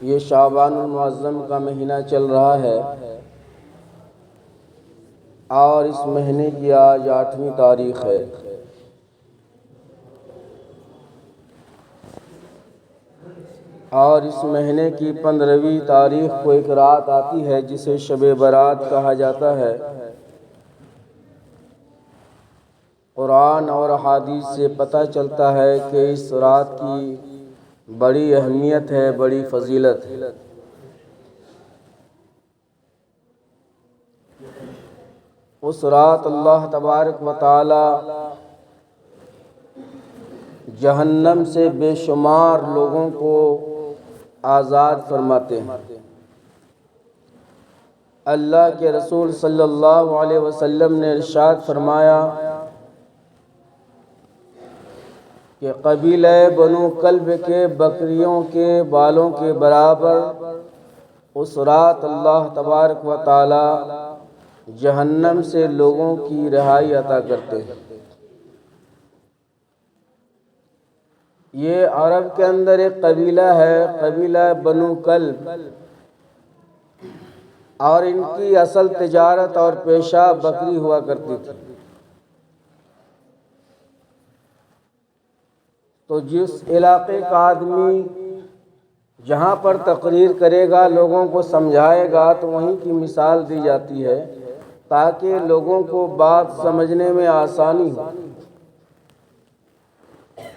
یہ شعبان المعظم کا مہینہ چل رہا ہے اور اس مہینے کی آج 8ویں تاریخ ہے۔ اور اس مہینے کی 15ویں تاریخ کو ایک رات آتی ہے جسے شب برات کہا جاتا ہے۔ قرآن اور احادیث سے پتہ چلتا ہے کہ اس رات کی بڑی اہمیت ہے، بڑی فضیلت ہے۔ اس رات اللہ تبارک و تعالی جہنم سے بے شمار لوگوں کو آزاد فرماتے ہیں۔ اللہ کے رسول صلی اللہ علیہ وسلم نے ارشاد فرمایا کہ قبیلہ بنو کلب کے بکریوں کے بالوں کے برابر اس رات اللہ تبارک و تعالی جہنم سے لوگوں کی رہائی عطا کرتے ہیں۔ یہ عرب کے اندر ایک قبیلہ ہے، قبیلہ بنو کلب، اور ان کی اصل تجارت اور پیشہ بکری ہوا کرتی تھی۔ تو جس علاقے کا آدمی جہاں پر تقریر کرے گا، لوگوں کو سمجھائے گا، تو وہیں کی مثال دی جاتی ہے تاکہ لوگوں کو بات سمجھنے میں آسانی ہو۔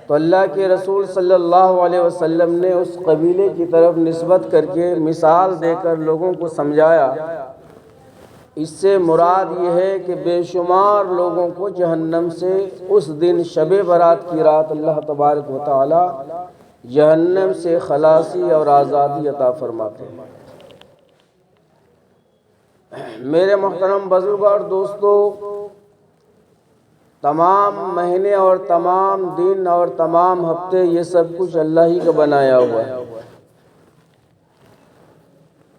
تو اللہ کے رسول صلی اللہ علیہ وسلم نے اس قبیلے کی طرف نسبت کر کے مثال دے کر لوگوں کو سمجھایا۔ اس سے مراد یہ ہے کہ بے شمار لوگوں کو جہنم سے اس دن شب برات کی رات اللہ تبارک و تعالی جہنم سے خلاصی اور آزادی عطا فرماتے ہیں۔ میرے محترم بزرگ اور دوستو، تمام مہینے اور تمام دن اور تمام ہفتے یہ سب کچھ اللہ ہی کا بنایا ہوا ہے،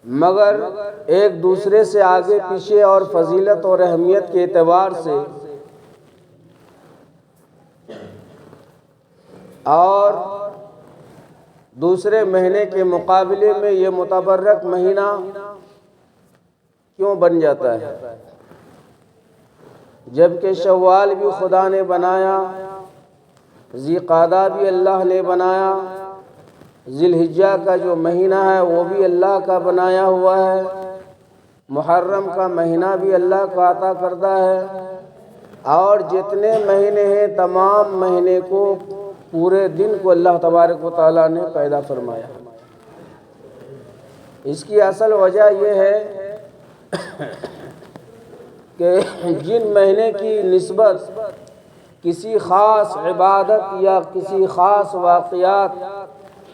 مگر ایک دوسرے سے آگے پیچھے اور فضیلت اور اہمیت کے اعتبار سے اور دوسرے مہینے کے مقابلے میں یہ متبرک مہینہ کیوں بن جاتا ہے؟ جبکہ شوال بھی خدا نے بنایا، ذی قعدہ بھی اللہ نے بنایا، ذی الحجہ کا جو مہینہ ہے وہ بھی اللہ کا بنایا ہوا ہے، محرم کا مہینہ بھی اللہ کا عطا کردہ ہے، اور جتنے مہینے ہیں تمام مہینے کو پورے دن کو اللہ تبارک و تعالیٰ نے پیدا فرمایا۔ اس کی اصل وجہ یہ ہے کہ جن مہینے کی نسبت کسی خاص عبادت یا کسی خاص واقعات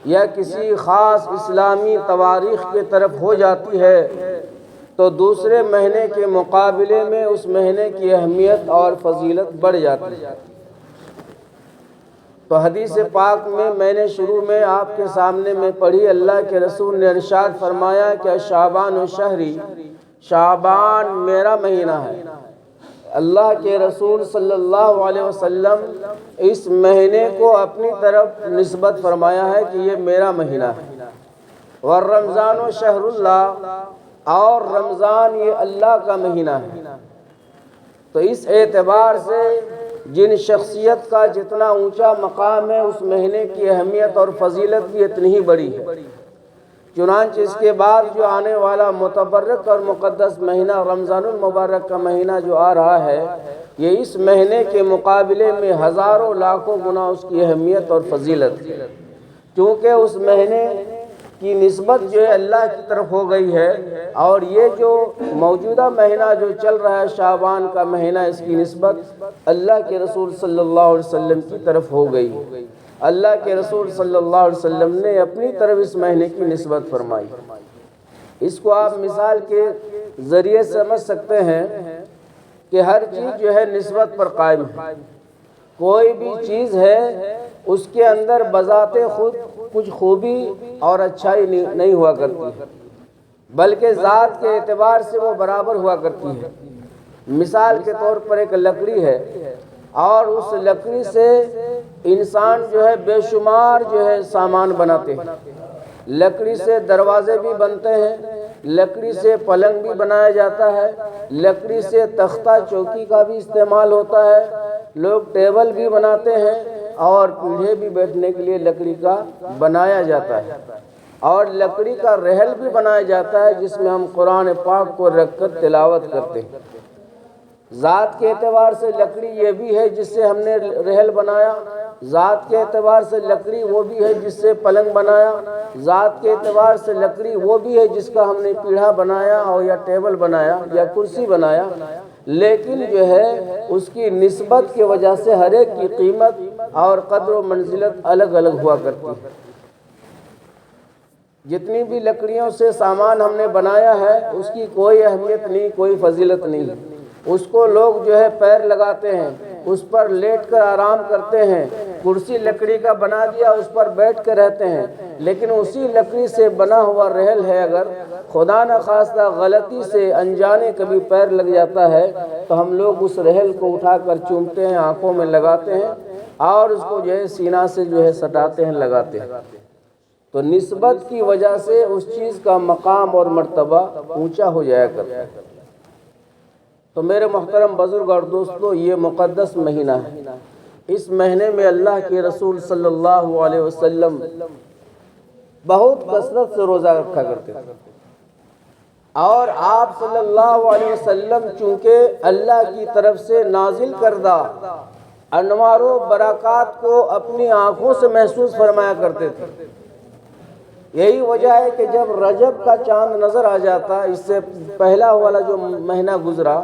یا کسی خاص اسلامی تواریخ کی طرف ہو جاتی ہے، تو دوسرے مہینے کے مقابلے میں اس مہینے کی اہمیت اور فضیلت بڑھ جاتی ہے۔ تو حدیث پاک میں نے شروع میں آپ کے سامنے میں پڑھی، اللہ کے رسول نے ارشاد فرمایا کہ شعبان و شہری، شعبان میرا مہینہ ہے۔ اللہ کے رسول صلی اللہ علیہ وسلم اس مہینے کو اپنی طرف نسبت فرمایا ہے کہ یہ میرا مہینہ ہے۔ والرمضان و شہر اللہ، اور رمضان یہ اللہ کا مہینہ ہے۔ تو اس اعتبار سے جن شخصیت کا جتنا اونچا مقام ہے، اس مہینے کی اہمیت اور فضیلت بھی اتنی ہی بڑی ہے۔ چنانچہ اس کے بعد جو آنے والا متبرک اور مقدس مہینہ رمضان المبارک کا مہینہ جو آ رہا ہے، یہ اس مہینے کے مقابلے میں ہزاروں لاکھوں گنا اس کی اہمیت اور فضیلت ہے، کیونکہ اس مہینے کی نسبت جو ہے اللہ کی طرف ہو گئی ہے، اور یہ جو موجودہ مہینہ جو چل رہا ہے شعبان کا مہینہ، اس کی نسبت اللہ کے رسول صلی اللہ علیہ وسلم کی طرف ہو گئی۔ اللہ کے رسول صلی اللہ علیہ وسلم نے اپنی طرف اس مہینے کی نسبت فرمائی۔ اس کو آپ مثال کے ذریعے سمجھ سکتے ہیں کہ ہر چیز جو ہے نسبت پر قائم ہے۔ کوئی بھی چیز ہے اس کے اندر بذات خود کچھ خوبی اور اچھائی نہیں ہوا کرتی، بلکہ ذات کے اعتبار سے وہ برابر ہوا کرتی ہے۔ مثال کے طور پر ایک لکڑی ہے، اور اس لکڑی سے انسان جو ہے بے شمار جو ہے سامان بناتے ہیں، لکڑی سے دروازے بھی بنتے ہیں، لکڑی سے پلنگ بھی بنایا جاتا ہے، لکڑی سے تختہ چوکی کا بھی استعمال ہوتا ہے، لوگ ٹیبل بھی بناتے ہیں اور پیڑھے بھی بیٹھنے کے لیے لکڑی کا بنایا جاتا ہے، اور لکڑی کا رحل بھی بنایا جاتا ہے جس میں ہم قرآن پاک کو رکھ کر تلاوت کرتے ہیں۔ ذات کے اعتبار سے لکڑی یہ بھی ہے جس سے ہم نے رحل بنایا، ذات کے اعتبار سے لکڑی وہ بھی ہے جس سے پلنگ بنایا، ذات کے اعتبار سے لکڑی وہ بھی ہے جس کا ہم نے پیڑھا بنایا اور یا ٹیبل بنایا یا کرسی بنایا، لیکن جو ہے اس کی نسبت کی وجہ سے ہر ایک کی قیمت اور قدر و منزلت الگ الگ ہوا کرتی ہے۔ جتنی بھی لکڑیوں سے سامان ہم نے بنایا ہے اس کی کوئی اہمیت نہیں، کوئی فضیلت نہیں، اس کو لوگ جو ہے پیر لگاتے ہیں، اس پر لیٹ کر آرام کرتے ہیں، کرسی لکڑی کا بنا دیا اس پر بیٹھ کے رہتے ہیں، لیکن اسی لکڑی سے بنا ہوا رحل ہے اگر خدا نخواستہ غلطی سے انجانے کبھی پیر لگ جاتا ہے تو ہم لوگ اس رحل کو اٹھا کر چومتے ہیں، آنکھوں میں لگاتے ہیں اور اس کو جو ہے سینہ سے جو ہے سٹاتے ہیں، لگاتے ہیں۔ تو نسبت کی وجہ سے اس چیز کا مقام اور مرتبہ اونچا ہو جایا کرتا ہے۔ تو میرے محترم بزرگ اور دوستو، یہ مقدس مہینہ ہے، اس مہینے میں اللہ کے رسول صلی اللہ علیہ وسلم بہت کثرت سے روزہ رکھا کرتے تھے، اور آپ صلی اللہ علیہ وسلم چونکہ اللہ کی طرف سے نازل کردہ انوار و برکات کو اپنی آنکھوں سے محسوس فرمایا کرتے تھے۔ یہی وجہ ہے کہ جب رجب کا چاند نظر آ جاتا، اس سے پہلا والا جو مہینہ گزرا،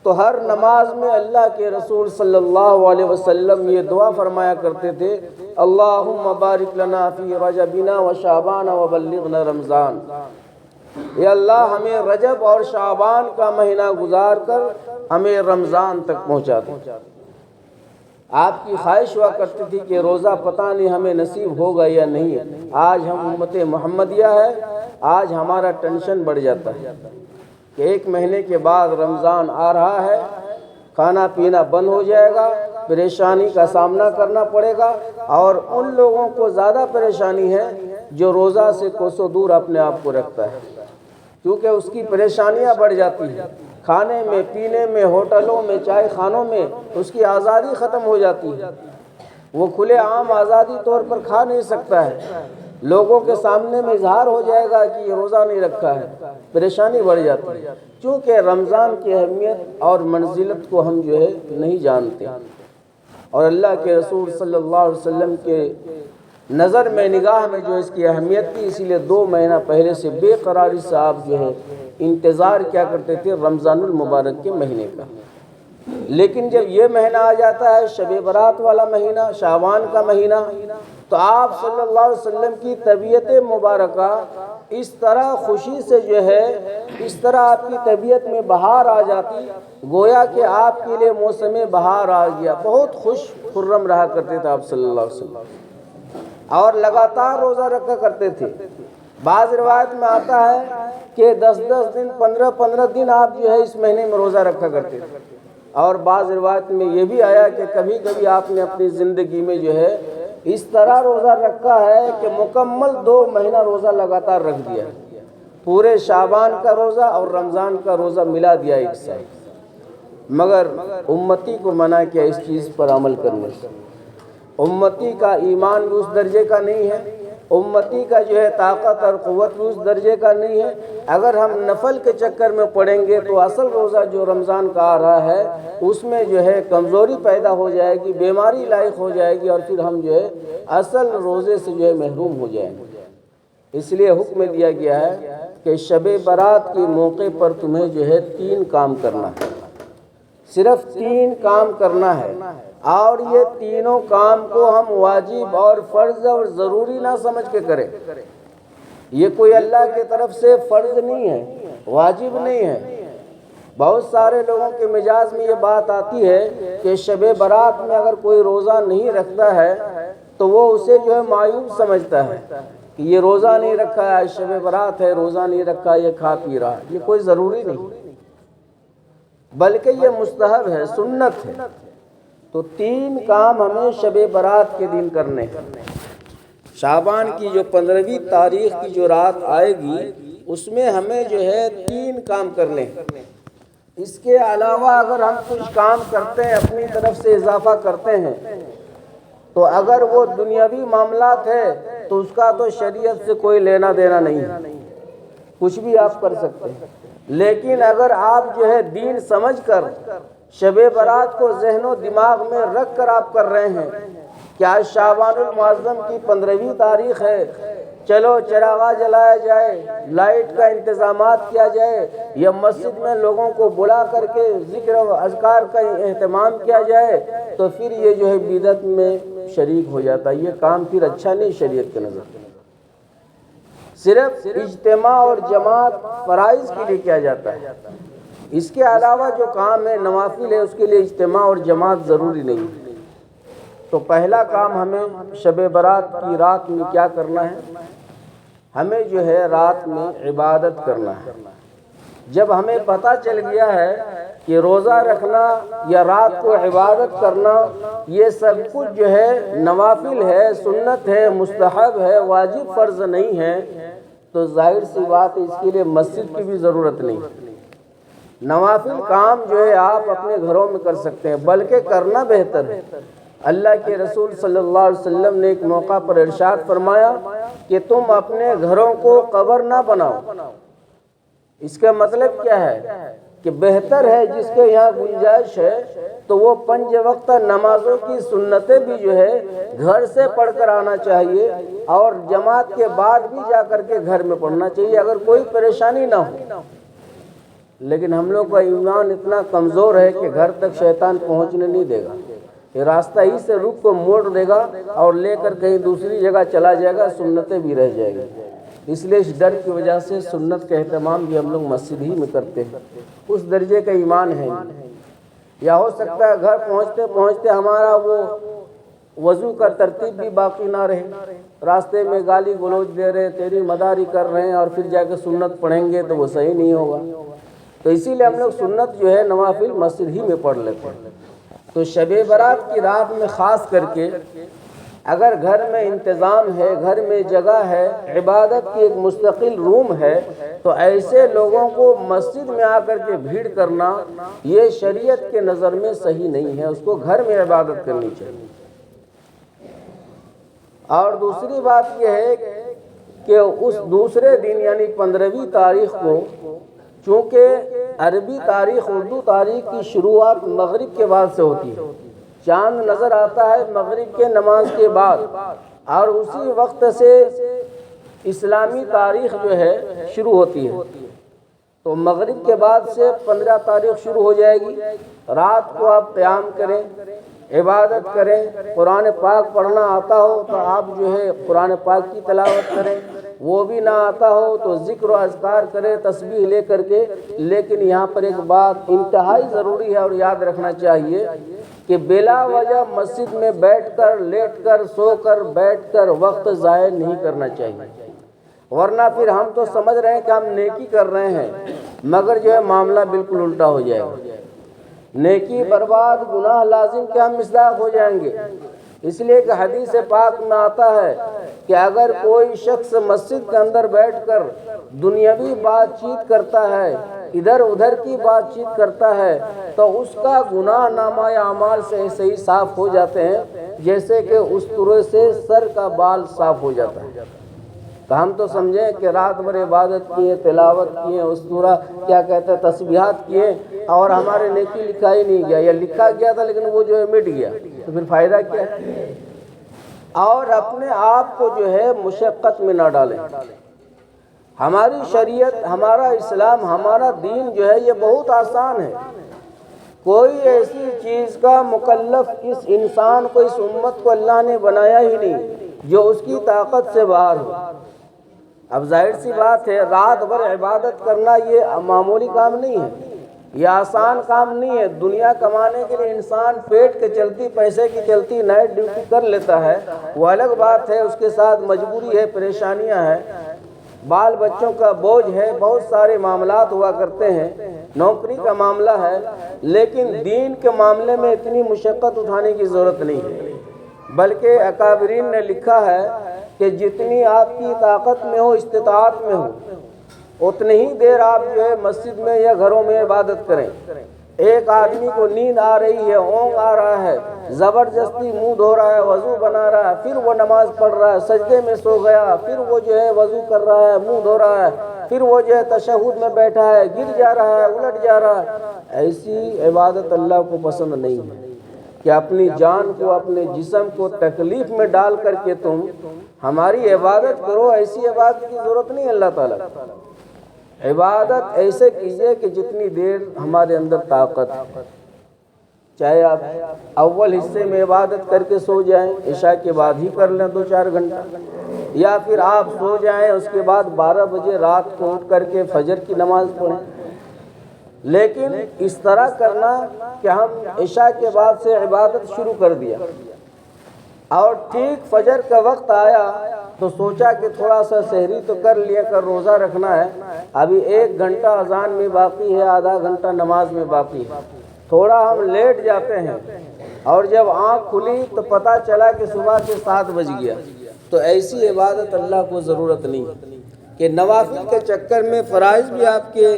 تو ہر نماز میں اللہ کے رسول صلی اللہ علیہ وسلم یہ دعا فرمایا کرتے تھے، اللہم بارک لنا فی رجبنا و شعبان و بلغنا رمضان۔ یا اللہ ہمیں رجب اور شعبان کا مہینہ گزار کر ہمیں رمضان تک پہنچا دے۔ آپ کی خواہش ہوا کرتی تھی کہ روزہ پتہ نہیں ہمیں نصیب ہوگا یا نہیں۔ آج ہم امت محمدیہ ہے، آج ہمارا ٹینشن بڑھ جاتا ہے کہ ایک مہینے کے بعد رمضان آ رہا ہے، کھانا پینا بند ہو جائے گا، پریشانی کا سامنا کرنا پڑے گا، اور ان لوگوں کو زیادہ پریشانی ہے جو روزہ سے کوسوں دور اپنے آپ کو رکھتا ہے، کیونکہ اس کی پریشانیاں بڑھ جاتی ہیں، کھانے میں، پینے میں، ہوٹلوں میں، چائے خانوں میں اس کی آزادی ختم ہو جاتی ہے، وہ کھلے عام آزادی طور پر کھا نہیں سکتا ہے، لوگوں کے سامنے میں اظہار ہو جائے گا کہ یہ روزہ نہیں رکھا ہے، پریشانی بڑھ جاتی ہے، چونکہ رمضان کی اہمیت اور منزلت کو ہم جو ہے نہیں جانتے، اور اللہ کے رسول صلی اللہ علیہ وسلم کے نظر میں، نگاہ میں جو اس کی اہمیت تھی، اسی لیے 2 مہینہ پہلے سے بے قراری سے آپ جو ہے انتظار کیا کرتے تھے رمضان المبارک کے مہینے کا۔ لیکن جب یہ مہینہ آ جاتا ہے، شب برات والا مہینہ، شعبان کا مہینہ، تو آپ صلی اللہ علیہ وسلم کی طبیعت مبارکہ اس طرح خوشی سے جو ہے، اس طرح آپ کی طبیعت میں بہار آ جاتی، گویا کہ آپ کے لیے موسم بہار آ گیا، بہت خوش خرم رہا کرتے تھے آپ صلی اللہ علیہ وسلم، اور لگاتار روزہ رکھا کرتے تھے۔ بعض روایت میں آتا ہے کہ 10 دن، 15 دن آپ جو ہے اس مہینے میں روزہ رکھا کرتے تھے، اور بعض روایت میں یہ بھی آیا کہ کبھی کبھی آپ نے اپنی زندگی میں جو ہے اس طرح روزہ رکھا ہے کہ مکمل 2 مہینہ روزہ لگاتار رکھ دیا، پورے شعبان کا روزہ اور رمضان کا روزہ ملا دیا ایک ساتھ، مگر امتی کو منع کیا اس چیز پر عمل کرنے سے۔ امتی کا ایمان بھی اس درجے کا نہیں ہے، امتی کا جو ہے طاقت اور قوت بھی اس درجے کا نہیں ہے۔ اگر ہم نفل کے چکر میں پڑیں گے تو اصل روزہ جو رمضان کا آ رہا ہے اس میں جو ہے کمزوری پیدا ہو جائے گی، بیماری لاحق ہو جائے گی، اور پھر ہم جو ہے اصل روزے سے جو ہے محروم ہو جائیں گے۔ اس لیے حکم دیا گیا ہے کہ شب برات کے موقع پر تمہیں جو ہے 3 کام کرنا ہے، صرف 3 کام کرنا ہے، اور یہ تینوں کام کو ہم واجب اور فرض اور ضروری نہ سمجھ کے کریں۔ یہ کوئی اللہ کی طرف سے فرض نہیں ہے، واجب نہیں ہے۔ بہت سارے لوگوں کے مزاج میں یہ بات آتی ہے کہ شب برات میں اگر کوئی روزہ نہیں رکھتا ہے تو وہ اسے جو ہے مایوب سمجھتا ہے کہ یہ روزہ نہیں رکھا ہے، شب برات ہے، روزہ نہیں رکھا، یہ کھا پی رہا ہے۔ یہ کوئی ضروری نہیں، بلکہ یہ مستحب ہے، سنت ہے۔ تو 3 کام ہمیں شب برات کے دن کرنے ہیں۔ شعبان کی جو 15ویں تاریخ کی جو رات آئے گی اس میں ہمیں جو ہے 3 کام کرنے ہیں۔ اس کے علاوہ اگر ہم کچھ کام کرتے ہیں اپنی طرف سے اضافہ کرتے ہیں تو اگر وہ دنیاوی معاملات ہے تو اس کا تو شریعت سے کوئی لینا دینا نہیں ہے، کچھ بھی آپ کر سکتے ہیں۔ لیکن اگر آپ جو ہے دین سمجھ کر شب برات کو ذہن و دماغ میں رکھ کر آپ کر رہے ہیں کہ آج شعبان المعظم کی 15ویں تاریخ ہے، چلو چراغاں جلایا جائے، لائٹ کا انتظامات کیا جائے، یا مسجد میں لوگوں کو بلا کر کے ذکر و اذکار کا اہتمام کیا جائے، تو پھر یہ جو ہے بدعت میں شریک ہو جاتا ہے۔ یہ کام پھر اچھا نہیں شریعت کے نظر۔ صرف اجتماع اور جماعت فرائض کے لیے کیا جاتا ہے، اس کے علاوہ جو کام ہے نوافل ہے اس کے لیے اجتماع اور جماعت ضروری نہیں۔ تو پہلا کام ہمیں شب برات کی رات میں کیا کرنا ہے؟ ہمیں جو ہے رات میں عبادت کرنا ہے۔ جب ہمیں پتہ چل گیا ہے کہ روزہ رکھنا یا رات کو عبادت کرنا یہ سب کچھ جو ہے نوافل ہے، سنت ہے، مستحب ہے، واجب فرض نہیں ہے، تو ظاہر سی بات ہے اس کے لیے مسجد کی بھی ضرورت نہیں۔ نوافل کام جو ہے آپ اپنے گھروں میں کر سکتے ہیں، بلکہ کرنا بہتر ہے۔ اللہ کے رسول صلی اللہ علیہ وسلم نے ایک موقع پر ارشاد فرمایا کہ تم اپنے گھروں کو قبر نہ بناؤ۔ اس کا مطلب کیا ہے کہ بہتر ہے جس کے یہاں گنجائش ہے تو وہ 5 وقت نمازوں کی سنتیں بھی جو ہے گھر سے پڑھ کر آنا چاہیے، اور جماعت کے بعد بھی جا کر کے گھر میں پڑھنا چاہیے اگر کوئی پریشانی نہ ہو۔ لیکن ہم لوگ کا ایمان اتنا کمزور ہے کہ گھر تک شیطان پہنچنے نہیں دے گا، یہ راستہ ہی سے رخ کو موڑ دے گا اور لے کر کہیں دوسری جگہ چلا جائے گا، سنتیں بھی رہ جائے گی۔ اس لیے اس ڈر کی وجہ سے سنت کا اہتمام بھی ہم لوگ مسجد ہی میں کرتے ہیں۔ اس درجے کا ایمان ہے، یا ہو سکتا ہے گھر پہنچتے پہنچتے ہمارا وہ وضو کا ترتیب بھی باقی نہ رہے، راستے میں گالی گلوچ دے رہے، تیری مداری کر رہے ہیں، اور پھر جا کے سنت پڑھیں گے تو وہ صحیح نہیں ہوگا۔ تو اسی لیے ہم لوگ سنت جو ہے نوافل مسجد ہی میں پڑھ لیتے ہیں۔ تو شب برات کی رات میں خاص کر کے اگر گھر میں انتظام ہے، گھر میں جگہ ہے، عبادت کی ایک مستقل روم ہے، تو ایسے لوگوں کو مسجد میں آ کر کے بھیڑ کرنا یہ شریعت کے نظر میں صحیح نہیں ہے، اس کو گھر میں عبادت کرنی چاہیے۔ اور دوسری بات یہ ہے کہ اس دوسرے دن یعنی 15ویں تاریخ کو، چونکہ عربی تاریخ اردو تاریخ کی شروعات مغرب کے بعد سے ہوتی ہے، چاند نظر آتا ہے مغرب کے نماز کے بعد، اور اسی وقت سے اسلامی تاریخ جو ہے شروع ہوتی ہے۔ تو مغرب کے بعد سے 15 تاریخ شروع ہو جائے گی۔ رات کو آپ قیام کریں، عبادت کریں، قرآن پاک پڑھنا آتا ہو تو آپ جو ہے قرآن پاک کی تلاوت کریں، وہ بھی نہ آتا ہو تو ذکر و اذکار کریں تسبیح لے کر کے۔ لیکن یہاں پر ایک بات انتہائی ضروری ہے اور یاد رکھنا چاہیے کہ بلا وجہ مسجد میں بیٹھ کر، لیٹ کر، سو کر، بیٹھ کر وقت ضائع نہیں کرنا چاہیے، ورنہ پھر ہم تو سمجھ رہے ہیں کہ ہم نیکی کر رہے ہیں، مگر جو ہے معاملہ بالکل الٹا ہو جائے گا، نیکی برباد، گناہ لازم کے ہم مصداق ہو جائیں گے۔ اس لیے کہ حدیث پاک میں آتا ہے کہ اگر کوئی شخص مسجد کے اندر بیٹھ کر دنیاوی بات چیت کرتا ہے، ادھر ادھر کی بات چیت کرتا ہے، تو اس کا گناہ نامہ اعمال سے ایسے ہی صاف ہو جاتے ہیں جیسے کہ استورے سے سر کا بال صاف ہو جاتا ہے۔ تو ہم تو سمجھیں کہ رات بھر عبادت کیے، تلاوت کیے، استورہ کیا کہتے ہیں تسبیحات کیے، اور ہمارے نیکی لکھا ہی نہیں گیا، یا لکھا گیا تھا لیکن وہ جو ہے مٹ گیا، تو پھر فائدہ کیا ہے؟ اور اپنے آپ کو جو ہے مشقت میں نہ ڈالیں۔ ہماری شریعت، ہمارا اسلام، ہمارا دین جو ہے یہ بہت آسان ہے۔ کوئی ایسی چیز کا مکلف اس انسان کو، اس امت کو اللہ نے بنایا ہی نہیں جو اس کی طاقت سے باہر ہو۔ اب ظاہر سی بات ہے رات بھر عبادت کرنا یہ معمولی کام نہیں ہے، یہ آسان کام نہیں ہے۔ دنیا کمانے کے لیے انسان پیٹ کے چلتی، پیسے کی چلتی نائٹ ڈیوٹی کر لیتا ہے، وہ الگ بات ہے، اس کے ساتھ مجبوری ہے، پریشانیاں ہیں، بال بچوں کا بوجھ ہے، بہت سارے معاملات ہوا کرتے ہیں، نوکری کا معاملہ ہے، لیکن دین کے معاملے میں اتنی مشقت اٹھانے کی ضرورت نہیں ہے۔ بلکہ اکابرین نے لکھا ہے کہ جتنی آپ کی طاقت میں ہو، استطاعت میں ہو، اتنی ہی دیر آپ جو ہے مسجد میں یا گھروں میں عبادت کریں۔ ایک آدمی کو نیند آ رہی ہے، اونگ آ رہا ہے، زبردستی منہ دھو رہا ہے، وضو بنا رہا ہے، پھر وہ نماز پڑھ رہا ہے، سجدے میں سو گیا، پھر وہ جو ہے وضو کر رہا ہے، منہ دھو رہا ہے، پھر وہ جو ہے تشہد میں بیٹھا ہے، گر جا رہا ہے، الٹ جا رہا ہے، ایسی عبادت اللہ کو پسند نہیں ہے کہ اپنی جان کو، اپنے جسم کو تکلیف میں ڈال کر کے تم ہماری عبادت کرو۔ ایسی عبادت کی ضرورت نہیں اللہ تعالیٰ۔ عبادت ایسے کیجئے کہ جتنی دیر ہمارے اندر طاقت ہے، چاہے آپ اول حصے میں عبادت کر کے سو جائیں، عشاء کے بعد ہی کر لیں 2-4 گھنٹہ، یا پھر آپ سو جائیں اس کے بعد 12 بجے رات کو اٹھ کر کے فجر کی نماز پڑھیں، لیکن اس طرح کرنا کہ ہم عشاء کے بعد سے عبادت شروع کر دیا اور ٹھیک فجر کا وقت آیا تو سوچا کہ تھوڑا سا سحری تو کر لیا کر روزہ رکھنا ہے، ابھی 1 گھنٹہ اذان میں باقی ہے، آدھا گھنٹہ نماز میں باقی ہے، تھوڑا ہم لیٹ جاتے ہیں اور جب آنکھ کھلی تو پتہ چلا کہ صبح کے 7 بج گیا۔ تو ایسی عبادت اللہ کو ضرورت نہیں کہ نوافل کے چکر میں فرائض بھی آپ کے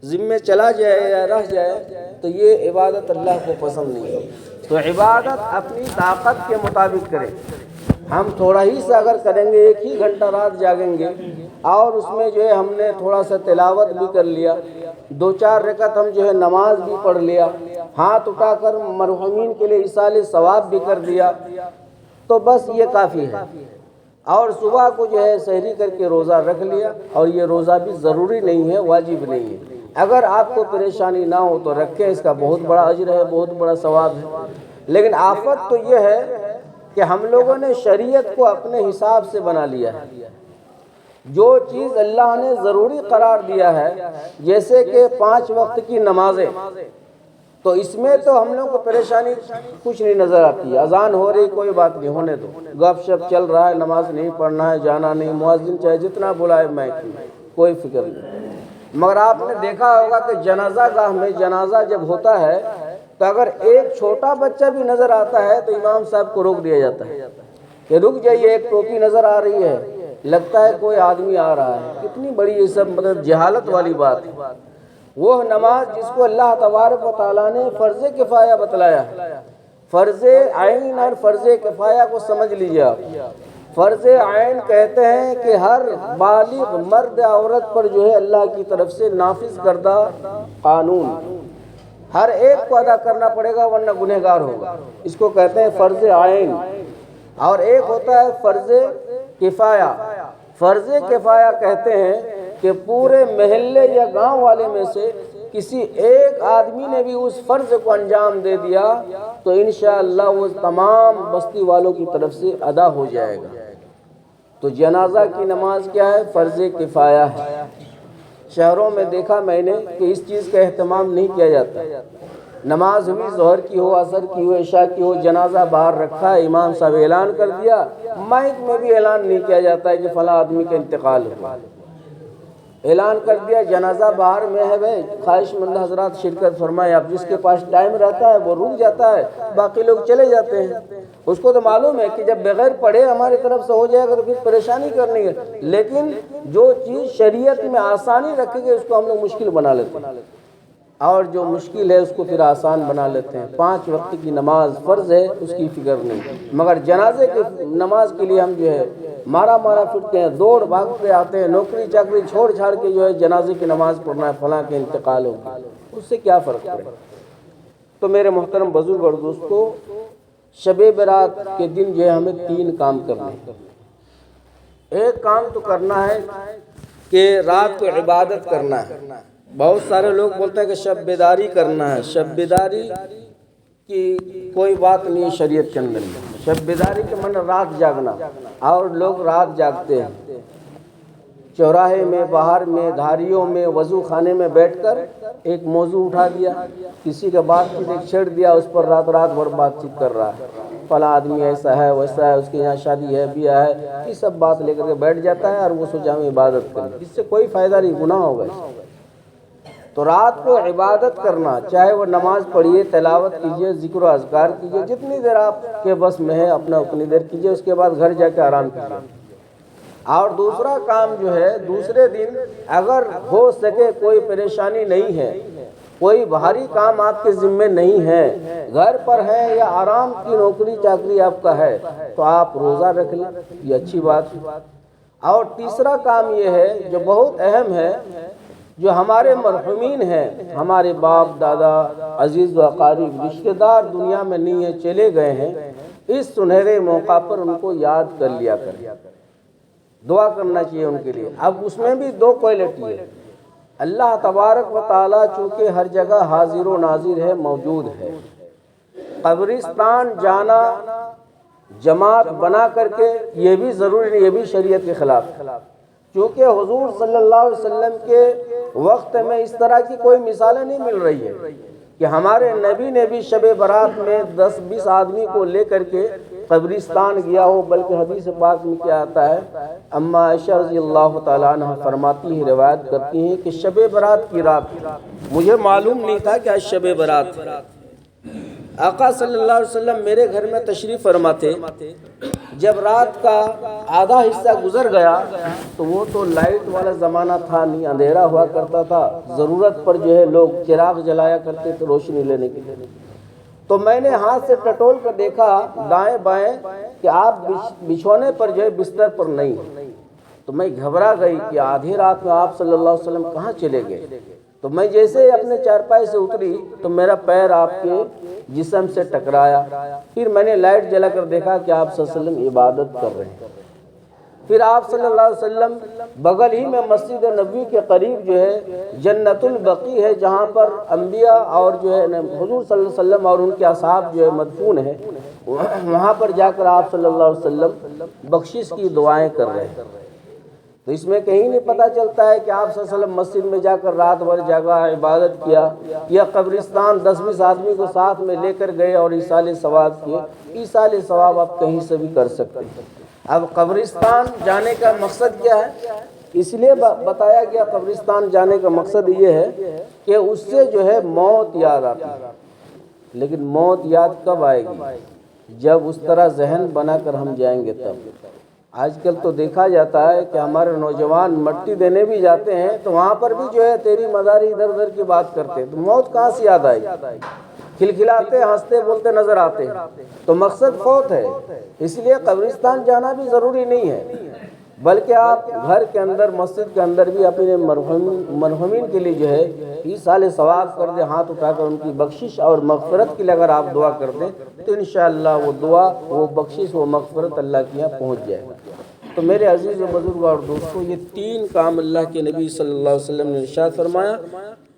ذمے چلا جائے یا رہ جائے، تو یہ عبادت اللہ کو پسند نہیں ہے۔ تو عبادت اپنی طاقت کے مطابق کریں۔ ہم تھوڑا ہی سا اگر کریں گے، 1 ہی گھنٹہ رات جاگیں گے اور اس میں جو ہے ہم نے تھوڑا سا تلاوت بھی کر لیا، 2-4 رکعت ہم جو ہے نماز بھی پڑھ لیا، ہاتھ اٹھا کر مرحومین کے لیے ایصال ثواب بھی کر دیا، تو بس یہ کافی ہے۔ اور صبح کو جو ہے سحری کر کے روزہ رکھ لیا، اور یہ روزہ بھی ضروری نہیں ہے، واجب نہیں ہے۔ اگر آپ کو پریشانی نہ ہو تو رکھیں، اس کا بہت بڑا اجر ہے، بہت بڑا ثواب ہے۔ لیکن آفت تو یہ ہے کہ ہم لوگوں نے شریعت کو اپنے حساب سے بنا لیا ہے۔ جو چیز اللہ نے ضروری قرار دیا ہے، جیسے کہ 5 وقت کی نمازیں، تو اس میں تو ہم لوگوں کو پریشانی کچھ نہیں نظر آتی ہے۔ اذان ہو رہی، کوئی بات نہیں، ہونے دو، گپ شپ چل رہا ہے، نماز نہیں پڑھنا ہے، جانا نہیں، مؤذن چاہے جتنا بلائے میں کوئی فکر نہیں۔ مگر آپ نے دیکھا ہوگا کہ جنازہ گاہ میں جنازہ جب ہوتا ہے تو اگر ایک چھوٹا بچہ بھی نظر آتا ہے تو امام صاحب کو روک دیا جاتا ہے کہ رک جائیے، ایک ٹوپی نظر آ رہی ہے، لگتا ہے کوئی آدمی آ رہا ہے۔ کتنی بڑی یہ سب مطلب جہالت والی بات ہے۔ وہ نماز جس کو اللہ تبارک و تعالیٰ نے فرض کفایہ بتلایا، فرض عین اور فرض کفایہ کو سمجھ لیجیے آپ۔ فرض عین کہتے ہیں کہ ہر بالغ مرد عورت پر جو ہے اللہ کی طرف سے نافذ کردہ قانون، ہر ایک کو ادا کرنا پڑے گا ورنہ گنہگار ہوگا، اس کو کہتے ہیں فرض عین۔ اور ایک ہوتا ہے فرض کفایہ۔ فرض کفایہ کہتے ہیں کہ پورے محلے یا گاؤں والے میں سے کسی ایک آدمی نے بھی اس فرض کو انجام دے دیا تو انشاءاللہ وہ تمام بستی والوں کی طرف سے ادا ہو جائے گا۔ تو جنازہ کی نماز کیا ہے؟ فرض کفایہ ہے۔ شہروں میں دیکھا میں نے کہ اس چیز کا اہتمام نہیں کیا جاتا۔ نماز ہوئی، ظہر کی ہو، عصر کی ہو، عشاء کی ہو، جنازہ باہر رکھا ہے، امام صاحب اعلان کر دیا، مائک میں بھی اعلان نہیں کیا جاتا ہے کہ فلاں آدمی کا انتقال ہوا، اعلان کر دیا جنازہ باہر میں ہے، بھائی خواہش مند حضرات شرکت فرمائیں۔ اب جس کے پاس ٹائم رہتا ہے وہ رک جاتا ہے، باقی لوگ چلے جاتے ہیں۔ اس کو تو معلوم ہے کہ جب بغیر پڑھے ہماری طرف سے ہو جائے گا تو پھر پریشانی کرنی ہے، لیکن جو چیز شریعت میں آسانی رکھے گی اس کو ہم لوگ مشکل بنا لیتے ہیں، اور جو مشکل ہے اس کو پھر آسان بنا لیتے ہیں۔ 5 وقت کی نماز فرض ہے، اس کی فکر نہیں، مگر جنازے کی نماز کے لیے ہم جو ہے مارا پھرتے ہیں، دوڑ بھاگتے آتے ہیں، نوکری چاکری چھوڑ چھاڑ کے جو ہے جنازے کی نماز پڑھنا ہے، فلاں کے انتقال ہو، اس سے کیا فرق پڑے۔ تو میرے محترم بزرگ اور دوستو، شب برات کے دن جو ہے ہمیں 3 کام کرنے ہیں۔ ایک کام تو کرنا ہے کہ رات کو عبادت کرنا ہے۔ بہت سارے لوگ بولتے ہیں کہ شب بیداری کرنا ہے۔ شب بیداری کی کوئی بات نہیں شریعت کے اندر میں۔ شب بیداری کے معنی رات جاگنا، اور لوگ رات جاگتے ہیں، چوراہے میں، باہر میں، دھاریوں میں، وضو خانے میں بیٹھ کر ایک موضوع اٹھا دیا، کسی کا بات چیت چھیڑ دیا، اس پر رات بھر بات چیت کر رہا ہے، فلاں آدمی ایسا ہے ویسا ہے، اس کے یہاں شادی ہے، بیاہ ہے، یہ سب بات لے کر کے بیٹھ جاتا ہے اور وہ سوچا ہم عبادت کریں، اس سے کوئی فائدہ نہیں، گناہ ہوگا۔ تو رات کو عبادت کرنا، چاہے وہ نماز پڑھیے، تلاوت کیجئے، ذکر و اذکار کیجئے، جتنی دیر آپ کے بس میں ہے اپنا اتنی دیر کیجئے، اس کے بعد گھر جا کے آرام کیجئے۔ اور دوسرا کام جو ہے دوسرے دن اگر ہو سکے کوئی پریشانی نہیں ہے، کوئی بھاری کام آپ کے ذمے نہیں ہے، گھر پر ہے یا آرام کی نوکری چاکری آپ کا ہے، تو آپ روزہ رکھ لیں، یہ اچھی بات ہے۔ اور تیسرا کام یہ ہے جو بہت اہم ہے، جو ہمارے مرحومین ہیں، ہمارے باپ دادا عزیز و اقارب رشتہ دار دنیا میں نہیں ہیں، چلے گئے ہیں، اس سنہرے موقع پر ان کو یاد کر لیا کریں، دعا کرنا چاہیے ان کے لیے۔ اب اس میں بھی دو کوالٹی ہے، اللہ تبارک و تعالیٰ چونکہ ہر جگہ حاضر و ناظر ہے، موجود ہے، قبرستان جانا جماعت بنا کر کے یہ بھی ضروری نہیں، یہ بھی شریعت کے خلاف ہے، چونکہ حضور صلی اللہ علیہ وسلم کے وقت میں اس طرح کی کوئی مثالیں نہیں مل رہی ہے کہ ہمارے نبی نے بھی شب برات میں 10-20 آدمی کو لے کر کے قبرستان گیا ہو، بلکہ حدیث پاک میں کیا آتا ہے، اما عائشہ رضی اللہ تعالیٰ عنہ فرماتی ہیں، روایت کرتی ہیں کہ شب برات کی رات مجھے معلوم نہیں تھا کہ آج شب برات ہے، آقا صلی اللہ علیہ وسلم میرے گھر میں تشریف فرما تھے، جب رات کا آدھا حصہ گزر گیا تو وہ تو لائٹ والا زمانہ تھا نہیں، اندھیرا ہوا کرتا تھا، ضرورت پر جو ہے لوگ چراغ جلایا کرتے تھے روشنی لینے کے لیے، تو میں نے ہاتھ سے ٹٹول کر دیکھا دائیں بائیں کہ آپ بچھونے پر جو ہے بستر پر نہیں، تو میں گھبرا گئی کہ آدھی رات میں آپ صلی اللہ علیہ وسلم کہاں چلے گئے، تو میں جیسے اپنے چارپائی سے اتری تو میرا پیر آپ کے جسم سے ٹکرایا، پھر میں نے لائٹ جلا کر دیکھا کہ آپ صلی اللہ علیہ وسلم عبادت کر رہے ہیں، پھر آپ صلی اللہ علیہ وسلم بغل ہی میں مسجد نبوی کے قریب جو ہے جنت البقیع ہے، جہاں پر انبیاء اور جو ہے حضور صلی اللہ علیہ وسلم اور ان کے اصحاب جو ہے مدفون ہیں، وہاں پر جا کر آپ صلی اللہ علیہ وسلم بخشش کی دعائیں کر رہے ہیں۔ تو اس میں کہیں نہیں پتہ چلتا ہے کہ آپ صلی اللہ علیہ وسلم مسجد میں جا کر رات بھر جگہ عبادت کیا یا قبرستان 10-20 آدمی کو ساتھ میں لے کر گئے اور ایصال ثواب کیے، ایصال ثواب آپ کہیں سے بھی کر سکتے ہیں۔ اب قبرستان جانے کا مقصد کیا ہے؟ اس لیے بتایا گیا قبرستان جانے کا مقصد یہ ہے کہ اس سے جو ہے موت یاد آتی ہے، لیکن موت یاد کب آئے گی؟ جب اس طرح ذہن بنا کر ہم جائیں گے تب۔ آج کل تو دیکھا جاتا ہے کہ ہمارے نوجوان مٹی دینے بھی جاتے ہیں تو وہاں پر بھی جو ہے تیری مزاری ادھر ادھر کی بات کرتے ہیں، تو موت کہاں سے یاد آئے گی؟ کھلکھلاتے ہنستے بولتے نظر آتے ہیں، تو مقصد فوت ہے۔ اس لیے قبرستان جانا بھی ضروری نہیں ہے، بلکہ آپ گھر کے اندر مسجد کے اندر بھی اپنے مرحومین کے لیے جو ہے ایصال ثواب کر دیں، ہاتھ اٹھا کر ان کی بخشش اور مغفرت کے لیے اگر آپ دعا کر دیں تو انشاءاللہ وہ دعا، وہ بخشش، وہ مغفرت اللہ کے یہاں پہنچ جائے گا۔ تو میرے عزیز و بزرگ اور دوستوں، یہ 3 کام اللہ کے نبی صلی اللہ علیہ وسلم نے ارشاد فرمایا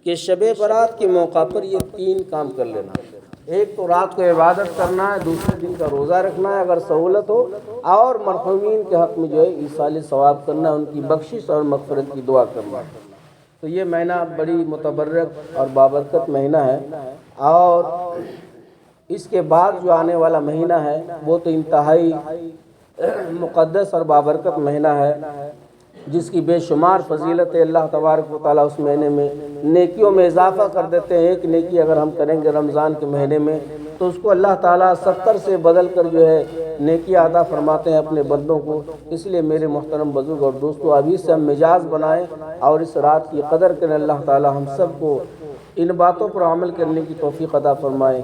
کہ شب برات کے موقع پر یہ 3 کام کر لینا۔ ایک تو رات کو عبادت کرنا ہے، دوسرے دن کا روزہ رکھنا ہے اگر سہولت ہو، اور مرحومین کے حق میں جو ہے ایصال ثواب کرنا ہے، ان کی بخشش اور مغفرت کی دعا کرنا۔ تو یہ مہینہ بڑی متبرک اور بابرکت مہینہ ہے، اور اس کے بعد جو آنے والا مہینہ ہے وہ تو انتہائی مقدس اور بابرکت مہینہ ہے، جس کی بے شمار فضیلت ہے۔ اللہ تبارک و تعالیٰ اس مہینے میں نیکیوں میں اضافہ کر دیتے ہیں۔ ایک نیکی اگر ہم کریں گے رمضان کے مہینے میں تو اس کو اللہ تعالیٰ 70 سے بدل کر جو ہے نیکی عطا فرماتے ہیں اپنے بندوں کو۔ اس لیے میرے محترم بزرگ اور دوستو، ابھی سے ہم مزاج بنائیں اور اس رات کی قدر کریں۔ اللہ تعالیٰ ہم سب کو ان باتوں پر عمل کرنے کی توفیق عطا فرمائے۔